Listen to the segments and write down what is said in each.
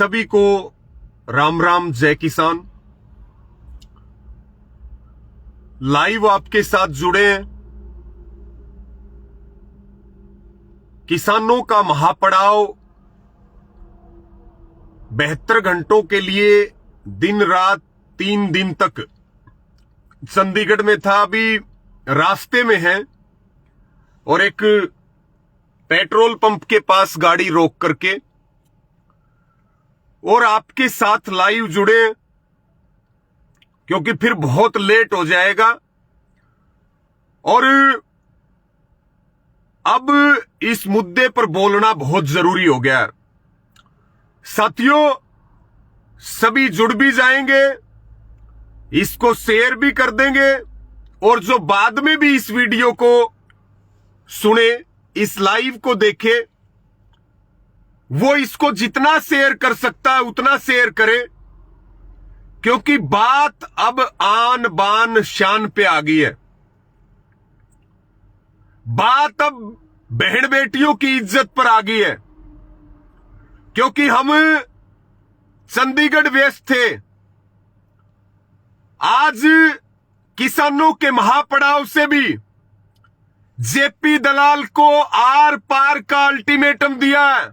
सभी को राम राम, जय किसान। लाइव आपके साथ जुड़े हैं। किसानों का महापड़ाव 72 घंटों के लिए दिन रात 3 दिन तक चंडीगढ़ में था। अभी रास्ते में है और एक पेट्रोल पंप के पास गाड़ी रोक करके और आपके साथ लाइव जुड़े, क्योंकि फिर बहुत लेट हो जाएगा। और अब इस मुद्दे पर बोलना बहुत जरूरी हो गया है। साथियों, सभी जुड़ भी जाएंगे, इसको शेयर भी कर देंगे, और जो बाद में भी इस वीडियो को सुने, इस लाइव को देखे, वो इसको जितना शेयर कर सकता है उतना शेयर करे, क्योंकि बात अब आन बान शान पे आ गई है। बात अब बहन बेटियों की इज्जत पर आ गई है, क्योंकि हम चंडीगढ़ व्यस्त थे। आज किसानों के महापड़ाव से भी जेपी दलाल को आर पार का अल्टीमेटम दिया है।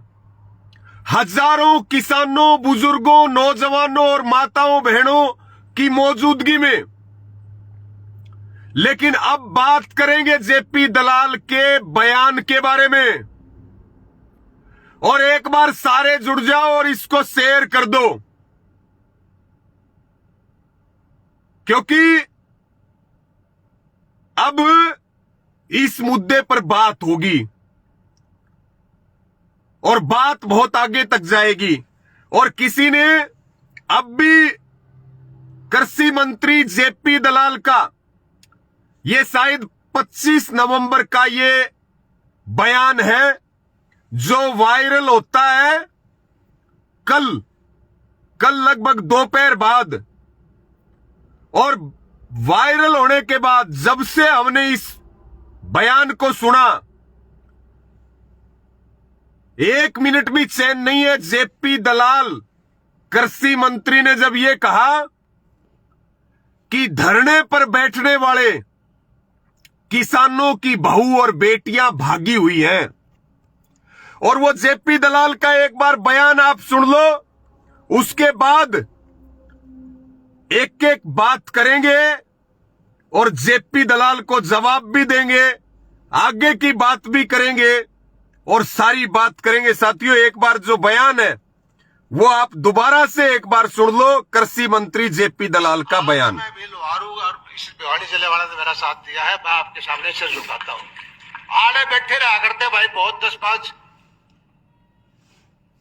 हजारों किसानों, बुजुर्गों, नौजवानों और माताओं बहनों की मौजूदगी में। लेकिन अब बात करेंगे जेपी दलाल के बयान के बारे में। और एक बार सारे जुड़ जाओ और इसको शेयर कर दो, क्योंकि अब इस मुद्दे पर बात होगी और बात बहुत आगे तक जाएगी। और किसी ने अब भी कृषि मंत्री जेपी दलाल का, ये शायद 25 नवंबर का ये बयान है जो वायरल होता है कल लगभग दोपहर बाद। और वायरल होने के बाद जब से हमने इस बयान को सुना, 1 मिनट भी चैन नहीं है। जेपी दलाल कृषि मंत्री ने जब ये कहा कि धरने पर बैठने वाले किसानों की बहू और बेटियां भागी हुई हैं, और वो जेपी दलाल का एक बार बयान आप सुन लो, उसके बाद एक एक बात करेंगे और जेपी दलाल को जवाब भी देंगे, आगे की बात भी करेंगे और सारी बात करेंगे। साथियों, एक बार जो बयान है वो आप दोबारा से एक बार सुन लो, कृषि मंत्री जेपी दलाल का बयान। मैं भी लोहारू और इस भिवाड़ी जिले वाले ने मेरा साथ दिया है, मैं आपके सामने से झुकाता हूँ। आड़े बैठे रहा करते भाई बहुत 10-5,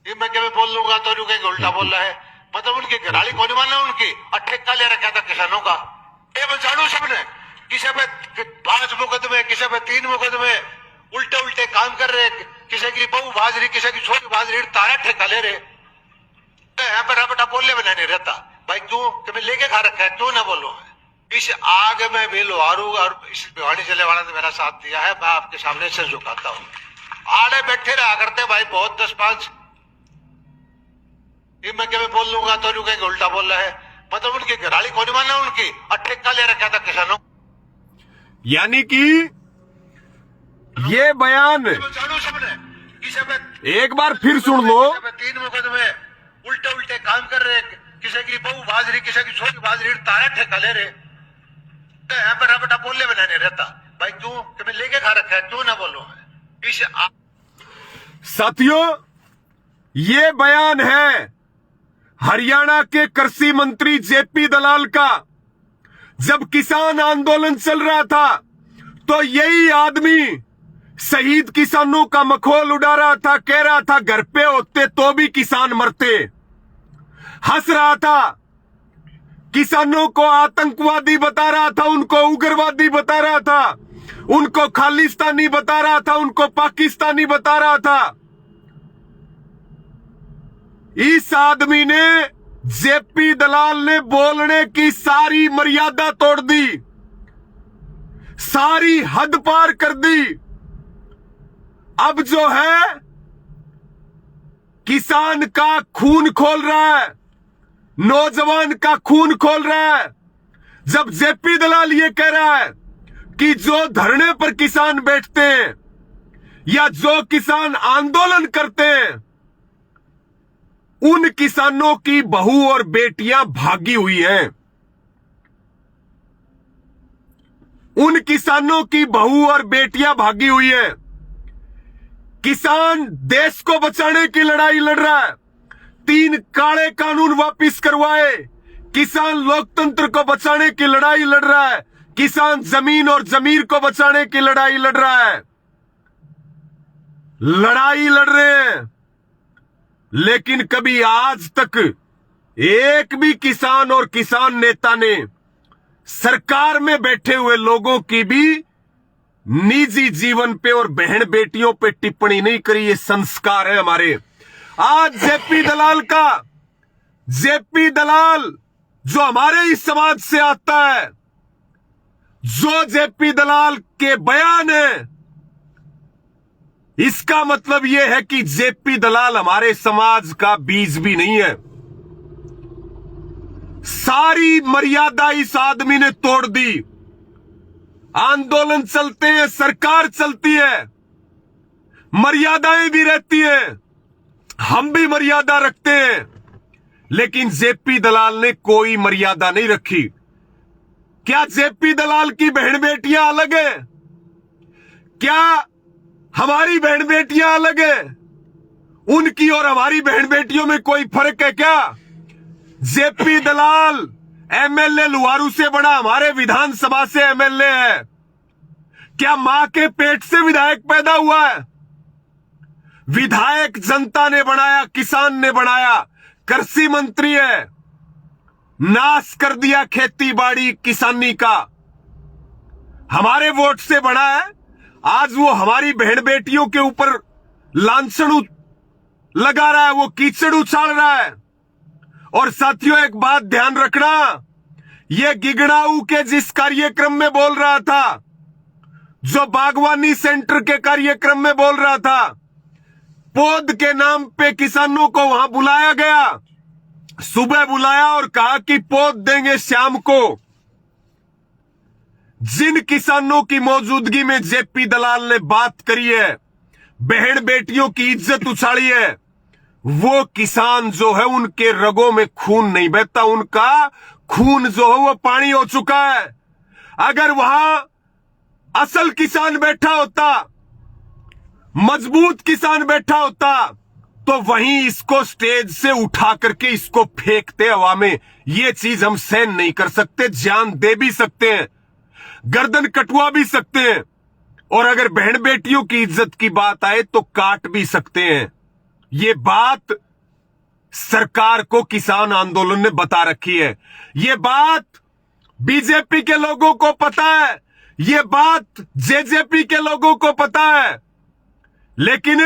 ये मैं क्या बोल लूंगा तो रुकेंगे, उल्टा बोल रहा है। मतलब उनकी घराली कौन माना, उनकी ठेका ले रखा था किसानों का। ये बचाड़ू सबने, किसी पे 5 मुकदमे, किसी पे 3 मुकदमे, उल्टे उल्टे काम कर रहे। किसी की बहू भाज रही, किसी की छोटी भाज रही, तारा ठेका ले रहे। यहाँ पर बेटा बोलने में नहीं रहता भाई, क्यों तुम्हें लेके खा रखा है, क्यों ना बोलो। इस आग में भी लोहारू और इस भिवाड़ी जिले वाले ने मेरा साथ दिया है, मैं आपके सामने से झुकाता हूँ। आड़े बैठे रहा करते भाई बहुत 10-5, ये मैं क्या बोल लूंगा तो रुकेंगे, उल्टा बोल रहा है। मतलब उनकी घराली कौन माना, उनकी ठेका ले रखा था किसानों। यानी कि ये बयान एक बार फिर सुन लो। 3 मुकदमे, उल्टे उल्टे काम कर रहे, किसी की बहू भाज रही, किसी की छोटी भाज रही, तारा ठेका ले रहे। यहाँ पर बेटा बोलने में नहीं रहता भाई, क्यों तुम्हें लेके खा रखा है, क्यों ना बोलो। इस साथियों, ये बयान है हरियाणा के कृषि मंत्री जेपी दलाल का। जब किसान आंदोलन चल रहा था तो यही आदमी शहीद किसानों का मखौल उड़ा रहा था, कह रहा था घर पे होते तो भी किसान मरते, हंस रहा था, किसानों को आतंकवादी बता रहा था, उनको उग्रवादी बता रहा था, उनको खालिस्तानी बता रहा था, उनको पाकिस्तानी बता रहा था। इस आदमी ने, जेपी दलाल ने बोलने की सारी मर्यादा तोड़ दी, सारी हद पार कर दी। अब जो है किसान का खून खोल रहा है, नौजवान का खून खोल रहा है। जब जेपी दलाल ये कह रहा है कि जो धरने पर किसान बैठते हैं या जो किसान आंदोलन करते हैं, उन किसानों की बहू और बेटियां भागी हुई हैं। उन किसानों की बहू और बेटियां भागी हुई है। किसान देश को बचाने की लड़ाई लड़ रहा है, 3 काले कानून वापस करवाए। किसान लोकतंत्र को बचाने की लड़ाई लड़ रहा है, किसान जमीन और जमीर को बचाने की लड़ाई लड़ रहा है। लड़ाई लड़ रहे हैं, लेकिन कभी आज तक एक भी किसान और किसान नेता ने सरकार में बैठे हुए लोगों की भी निजी जीवन पे और बहन बेटियों पे टिप्पणी नहीं करी। ये संस्कार है हमारे। आज जेपी दलाल जो हमारे ही समाज से आता है, जो जेपी दलाल के बयान है, इसका मतलब यह है कि जेपी दलाल हमारे समाज का बीज भी नहीं है। सारी मर्यादा इस आदमी ने तोड़ दी। आंदोलन चलते हैं, सरकार चलती है, मर्यादाएं भी रहती हैं, हम भी मर्यादा रखते हैं, लेकिन जेपी दलाल ने कोई मर्यादा नहीं रखी। क्या जेपी दलाल की बहन बेटियां अलग है? क्या हमारी बहन बेटियां अलग है? उनकी और हमारी बहन बेटियों में कोई फर्क है क्या? जेपी दलाल एमएलए लुहारू से बड़ा हमारे विधानसभा से एमएलए है। क्या मां के पेट से विधायक पैदा हुआ है? विधायक जनता ने बनाया, किसान ने बनाया, कृषि मंत्री है, नाश कर दिया खेती बाड़ी किसानी का, हमारे वोट से बना है। आज वो हमारी बहन बेटियों के ऊपर लांछन लगा रहा है, वो कीचड़ उछाल रहा है। और साथियों, एक बात ध्यान रखना, ये गिगड़ाऊ के जिस कार्यक्रम में बोल रहा था, जो बागवानी सेंटर के कार्यक्रम में बोल रहा था, पौध के नाम पे किसानों को वहां बुलाया गया, सुबह बुलाया और कहा कि पौध देंगे शाम को। जिन किसानों की मौजूदगी में जेपी दलाल ने बात करी है, बहन बेटियों की इज्जत उछाली है, वो किसान जो है उनके रगों में खून नहीं बहता, उनका खून जो है वो पानी हो चुका है। अगर वहां असल किसान बैठा होता, मजबूत किसान बैठा होता, तो वहीं इसको स्टेज से उठा करके इसको फेंकते हवा में। ये चीज हम सहन नहीं कर सकते। जान दे भी सकते हैं, गर्दन कटवा भी सकते हैं, और अगर बहन बेटियों की इज्जत की बात आए तो काट भी सकते हैं। ये बात सरकार को किसान आंदोलन ने बता रखी है। ये बात बीजेपी के लोगों को पता है, ये बात जेजेपी के लोगों को पता है, लेकिन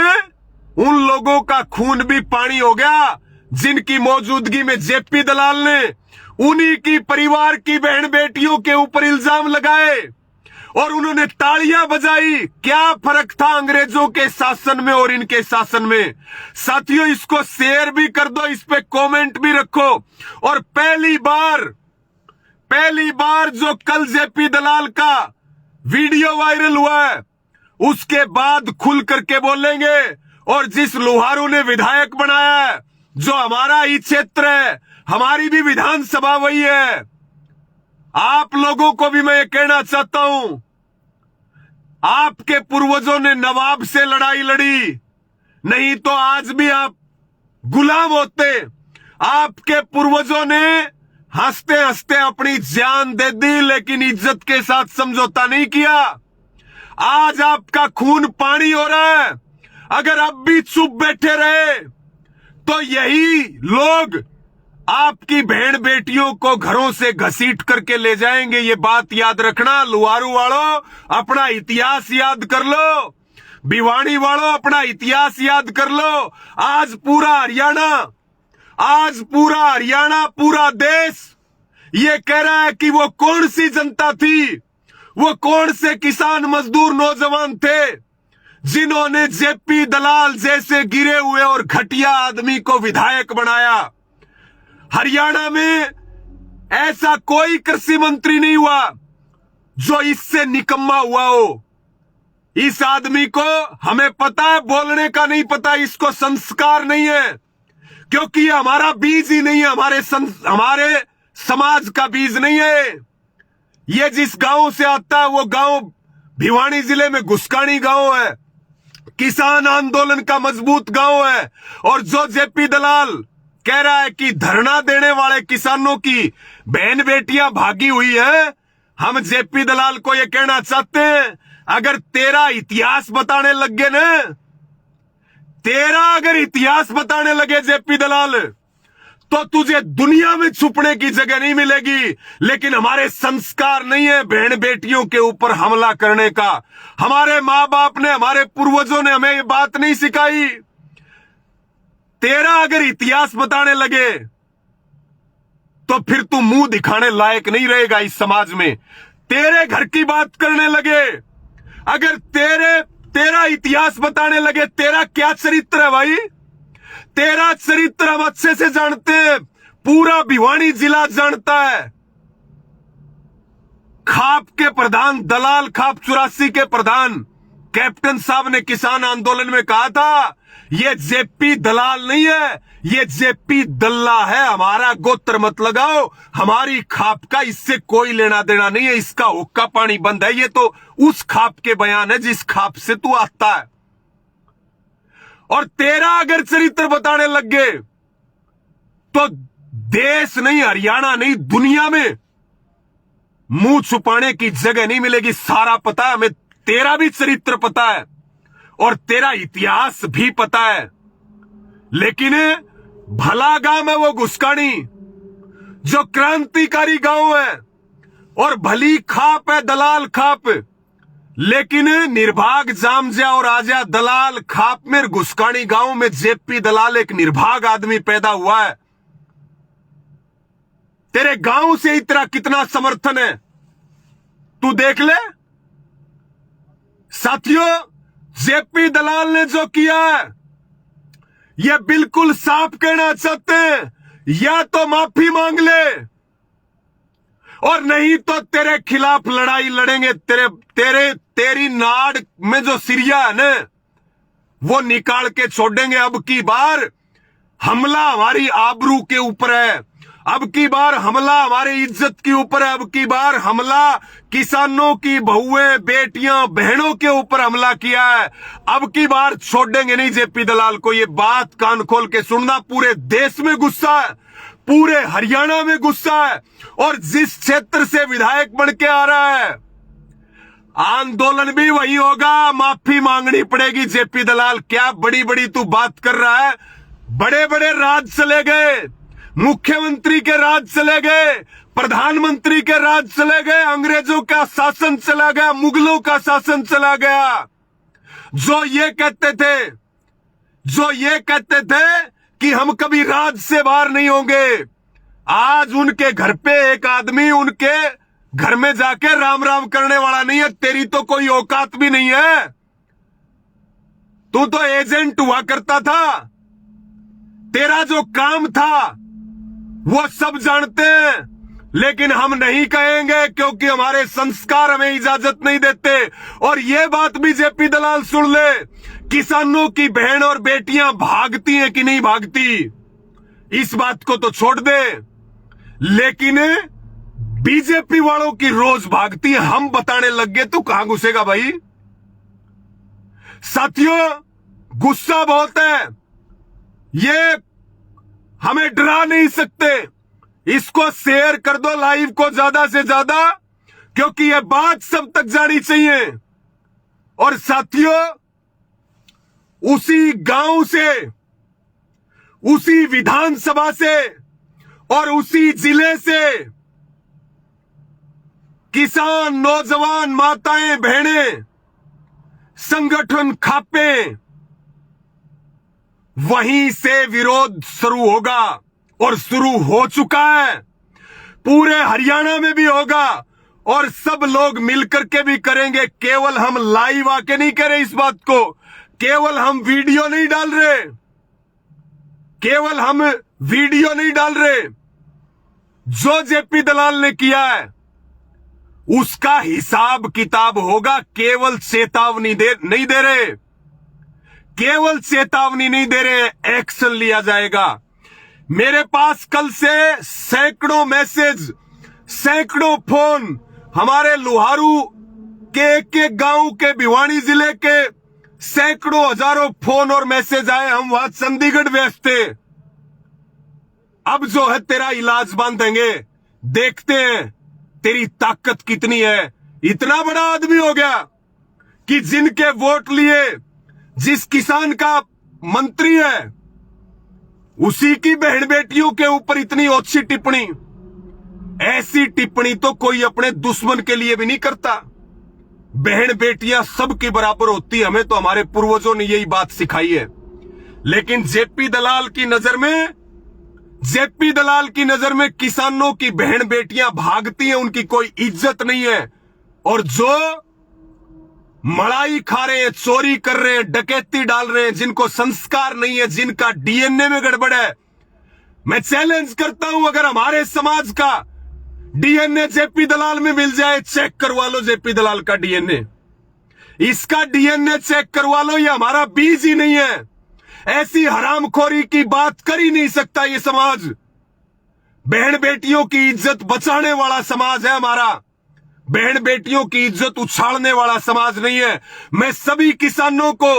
उन लोगों का खून भी पानी हो गया जिनकी मौजूदगी में जेपी दलाल ने उन्हीं की परिवार की बहन बेटियों के ऊपर इल्जाम लगाए और उन्होंने तालियां बजाई। क्या फर्क था अंग्रेजों के शासन में और इनके शासन में? साथियों, इसको शेयर भी कर दो, इस पे कमेंट भी रखो। और पहली बार जो कल जेपी दलाल का वीडियो वायरल हुआ है, उसके बाद खुल करके बोलेंगे। और जिस लुहारू ने विधायक बनाया है, जो हमारा ही क्षेत्र है, हमारी भी विधानसभा वही है, आप लोगों को भी मैं ये कहना चाहता हूं, आपके पूर्वजों ने नवाब से लड़ाई लड़ी, नहीं तो आज भी आप गुलाम होते। आपके पूर्वजों ने हंसते हंसते अपनी जान दे दी, लेकिन इज्जत के साथ समझौता नहीं किया। आज आपका खून पानी हो रहा है। अगर अब भी चुप बैठे रहे तो यही लोग आपकी बहन बेटियों को घरों से घसीट करके ले जाएंगे। ये बात याद रखना। लुहारू वालों, अपना इतिहास याद कर लो। भिवाड़ी वालों, अपना इतिहास याद कर लो। आज पूरा हरियाणा, पूरा देश ये कह रहा है कि वो कौन सी जनता थी, वो कौन से किसान मजदूर नौजवान थे जिन्होंने जेपी दलाल जैसे गिरे हुए और घटिया आदमी को विधायक बनाया। हरियाणा में ऐसा कोई कृषि मंत्री नहीं हुआ जो इससे निकम्मा हुआ हो। इस आदमी को हमें पता है, बोलने का नहीं पता, इसको संस्कार नहीं है, क्योंकि ये हमारा बीज ही नहीं है, हमारे समाज का बीज नहीं है। ये जिस गांव से आता है वो गांव भिवानी जिले में घुसकानी गांव है, किसान आंदोलन का मजबूत गांव है। और जो जेपी दलाल कह रहा है कि धरना देने वाले किसानों की बहन बेटियां भागी हुई हैं, हम जेपी दलाल को यह कहना चाहते हैं, अगर तेरा इतिहास बताने लग गए ना, तेरा अगर इतिहास बताने लगे जेपी दलाल, तो तुझे दुनिया में छुपने की जगह नहीं मिलेगी। लेकिन हमारे संस्कार नहीं है बहन बेटियों के ऊपर हमला करने का। हमारे मां बाप ने, हमारे पूर्वजों ने हमें ये बात नहीं सिखाई। तेरा अगर इतिहास बताने लगे तो फिर तू मुंह दिखाने लायक नहीं रहेगा इस समाज में। तेरे घर की बात करने लगे, अगर तेरा इतिहास बताने लगे, तेरा क्या चरित्र है भाई? तेरा चरित्र हम अच्छे से जानते हैं, पूरा भिवानी जिला जानता है। खाप के प्रधान, दलाल खाप 84 के प्रधान कैप्टन साहब ने किसान आंदोलन में कहा था, ये जेपी दलाल नहीं है, ये जेपी दल्ला है। हमारा गोत्र मत लगाओ, हमारी खाप का इससे कोई लेना देना नहीं है, इसका हुक्का पानी बंद है। ये तो उस खाप के बयान है जिस खाप से तू आता है। और तेरा अगर चरित्र बताने लग गए तो देश नहीं, हरियाणा नहीं, दुनिया में मुंह छुपाने की जगह नहीं मिलेगी। सारा पता है हमें, तेरा भी चरित्र पता है और तेरा इतिहास भी पता है। लेकिन भला गांव है वो घुसकानी, जो क्रांतिकारी गांव है, और भली खाप है दलाल खाप। लेकिन निर्भाग जामजा और आजा दलाल खाप में घुसकानी गांव में जेपी दलाल एक निर्भाग आदमी पैदा हुआ है। तेरे गांव से इतना कितना समर्थन है तू देख ले। साथियों, जेपी दलाल ने जो किया है यह बिल्कुल साफ कहना चाहते हैं, या तो माफी मांग ले और नहीं तो तेरे खिलाफ लड़ाई लड़ेंगे। तेरी नाड़ में जो सिरिया है ना, वो निकाल के छोड़ेंगे। अब की बार हमला हमारी आबरू के ऊपर है, अब की बार हमला हमारी इज्जत के ऊपर है, अब की बार हमला किसानों की बहुएं, बेटियां, बहनों के ऊपर हमला किया है। अब की बार छोड़ेंगे नहीं जेपी दलाल को। ये बात कान खोल के सुनना, पूरे देश में गुस्सा है, पूरे हरियाणा में गुस्सा है। और जिस क्षेत्र से विधायक बन के आ रहा है, आंदोलन भी वही होगा, माफी मांगनी पड़ेगी। जेपी दलाल क्या बड़ी बड़ी तू बात कर रहा है? बड़े बड़े राज चले गए, मुख्यमंत्री के राज चले गए, प्रधानमंत्री के राज चले गए, अंग्रेजों का शासन चला गया, मुगलों का शासन चला गया। जो ये कहते थे कि हम कभी राज से बाहर नहीं होंगे, आज उनके घर पे एक आदमी उनके घर में जाके राम राम करने वाला नहीं है। तेरी तो कोई औकात भी नहीं है, तू तो एजेंट हुआ करता था। तेरा जो काम था वो सब जानते हैं, लेकिन हम नहीं कहेंगे क्योंकि हमारे संस्कार हमें इजाजत नहीं देते। और ये बात भी जेपी दलाल सुन ले, किसानों की बहन और बेटियां भागती हैं कि नहीं भागती, इस बात को तो छोड़ दे, लेकिन बीजेपी वालों की रोज भागती है। हम बताने लग गए तो कहां घुसेगा भाई? साथियों, गुस्सा बहुत है, ये हमें डरा नहीं सकते। इसको शेयर कर दो, लाइव को ज्यादा से ज्यादा, क्योंकि यह बात सब तक जानी चाहिए। और साथियों, उसी गांव से, उसी विधानसभा से और उसी जिले से किसान, नौजवान, माताएं, बहनें, संगठन खापे, वहीं से विरोध शुरू होगा और शुरू हो चुका है। पूरे हरियाणा में भी होगा और सब लोग मिलकर के भी करेंगे। केवल हम लाइव आके नहीं कह रहे इस बात को, केवल हम वीडियो नहीं डाल रहे, केवल हम वीडियो नहीं डाल रहे। जो जेपी दलाल ने किया है उसका हिसाब किताब होगा। केवल चेतावनी नहीं दे रहे, केवल चेतावनी नहीं दे रहे, एक्शन लिया जाएगा। मेरे पास कल से सैकड़ों मैसेज, सैकड़ों फोन हमारे लोहारू के एक गांव के भिवानी जिले के सैकड़ों हजारों फोन और मैसेज आए। हम वहां चंडीगढ़ व्यस्त थे। अब जो है तेरा इलाज बांधेंगे, देखते हैं तेरी ताकत कितनी है। इतना बड़ा आदमी हो गया कि जिनके वोट लिए जिस किसान का मंत्री है उसी की बहन बेटियों के ऊपर इतनी ओछी टिप्पणी। ऐसी टिप्पणी तो कोई अपने दुश्मन के लिए भी नहीं करता। बहन बेटियां सबकी बराबर होती, हमें तो हमारे पूर्वजों ने यही बात सिखाई है। लेकिन जेपी दलाल की नजर में, जेपी दलाल की नजर में किसानों की बहन बेटियां भागती हैं, उनकी कोई इज्जत नहीं है। और जो मड़ाई खा रहे हैं, चोरी कर रहे हैं, डकैती डाल रहे हैं, जिनको संस्कार नहीं है, जिनका डीएनए में गड़बड़ है, मैं चैलेंज करता हूं अगर हमारे समाज का डीएनए जेपी दलाल में मिल जाए, चेक करवा लो जेपी दलाल का डीएनए, इसका डीएनए चेक करवा लो। ये हमारा बीज ही नहीं है। ऐसी हरामखोरी की बात कर ही नहीं सकता ये समाज। बहन बेटियों की इज्जत बचाने वाला समाज है हमारा, बहन बेटियों की इज्जत उछालने वाला समाज नहीं है। मैं सभी किसानों को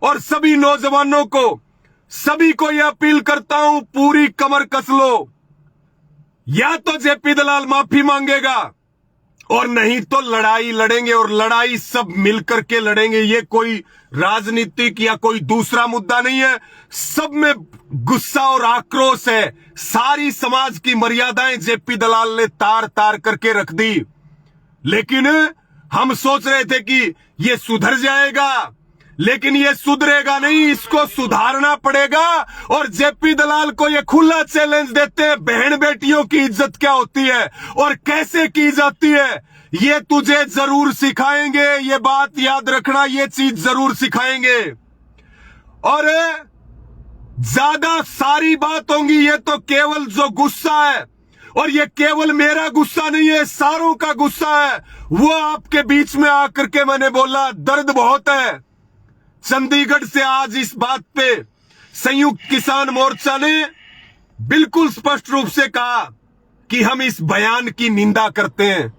और सभी नौजवानों को, सभी को यह अपील करता हूं, पूरी कमर कस लो। या तो जेपी दलाल माफी मांगेगा और नहीं तो लड़ाई लड़ेंगे, और लड़ाई सब मिलकर के लड़ेंगे। ये कोई राजनीतिक या कोई दूसरा मुद्दा नहीं है। सब में गुस्सा और आक्रोश है। सारी समाज की मर्यादाएं जेपी दलाल ने तार तार करके रख दी। लेकिन हम सोच रहे थे कि ये सुधर जाएगा, लेकिन ये सुधरेगा नहीं, इसको सुधारना पड़ेगा। और जेपी दलाल को ये खुला चैलेंज देते हैं, बहन बेटियों की इज्जत क्या होती है और कैसे की जाती है, ये तुझे जरूर सिखाएंगे। ये बात याद रखना, ये चीज जरूर सिखाएंगे। और ज्यादा सारी बात होंगी, ये तो केवल जो गुस्सा है, और ये केवल मेरा गुस्सा नहीं है, सारों का गुस्सा है, वो आपके बीच में आकर के मैंने बोला दर्द बहुत है। चंडीगढ़ से आज इस बात पे संयुक्त किसान मोर्चा ने बिल्कुल स्पष्ट रूप से कहा कि हम इस बयान की निंदा करते हैं।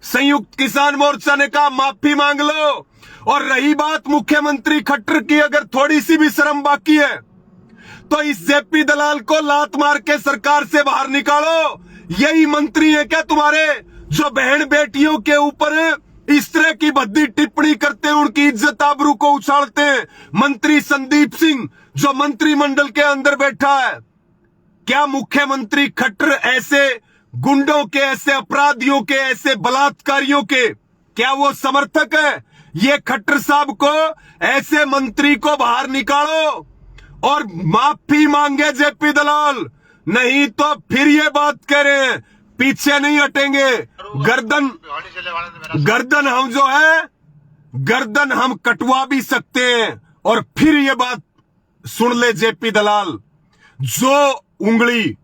संयुक्त किसान मोर्चा ने कहा माफी मांग लो। और रही बात मुख्यमंत्री खट्टर की, अगर थोड़ी सी भी शर्म बाकी है तो इस जेपी दलाल को लात मार के सरकार से बाहर निकालो। यही मंत्री है क्या तुम्हारे जो बहन बेटियों के ऊपर इस तरह की भद्दी टिप्पणी करते हैं, उनकी इज्जत आबरू को उछालते हैं? मंत्री संदीप सिंह जो मंत्रिमंडल के अंदर बैठा है, क्या मुख्यमंत्री खट्टर ऐसे गुंडों के, ऐसे अपराधियों के, ऐसे बलात्कारियों के क्या वो समर्थक है? ये खट्टर साहब को, ऐसे मंत्री को बाहर निकालो और माफी मांगे जेपी दलाल, नहीं तो फिर ये बात करें, पीछे नहीं हटेंगे। गर्दन हम जो है, गर्दन हम कटवा भी सकते हैं। और फिर ये बात सुन ले जेपी दलाल, जो उंगली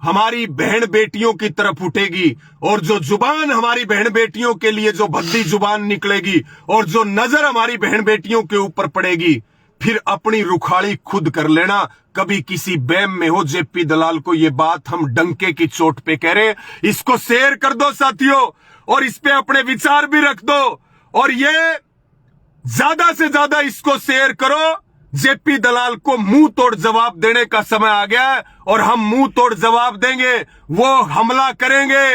हमारी बहन बेटियों की तरफ उठेगी और जो जुबान हमारी बहन बेटियों के लिए जो भद्दी जुबान निकलेगी और जो नजर हमारी बहन बेटियों के ऊपर पड़ेगी, फिर अपनी रुखाड़ी खुद कर लेना। कभी किसी बैम में हो जेपी दलाल को ये बात हम डंके की चोट पे कह रहे। इसको शेयर कर दो साथियों, और इस पे अपने विचार भी रख दो, और ये ज्यादा से ज्यादा इसको शेयर करो। जेपी दलाल को मुंह तोड़ जवाब देने का समय आ गया है, और हम मुंह तोड़ जवाब देंगे। वो हमला करेंगे,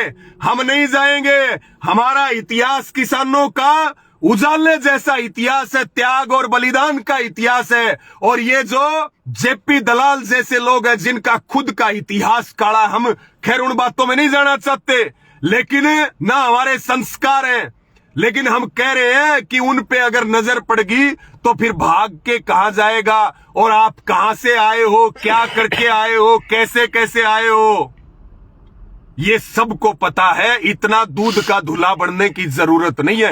हम नहीं जाएंगे। हमारा इतिहास किसानों का उजाले जैसा इतिहास है, त्याग और बलिदान का इतिहास है। और ये जो जेपी दलाल जैसे लोग हैं जिनका खुद का इतिहास काढ़ा, हम खैर उन बातों में नहीं जाना चाहते, लेकिन ना हमारे संस्कार हैं। लेकिन हम कह रहे हैं कि उन पे अगर नजर पड़गी तो फिर भाग के कहां जाएगा, और आप कहां से आए हो, क्या करके आए हो, कैसे कैसे आए हो। ये सबको पता है, इतना दूध का धुला बढ़ने की जरूरत नहीं है।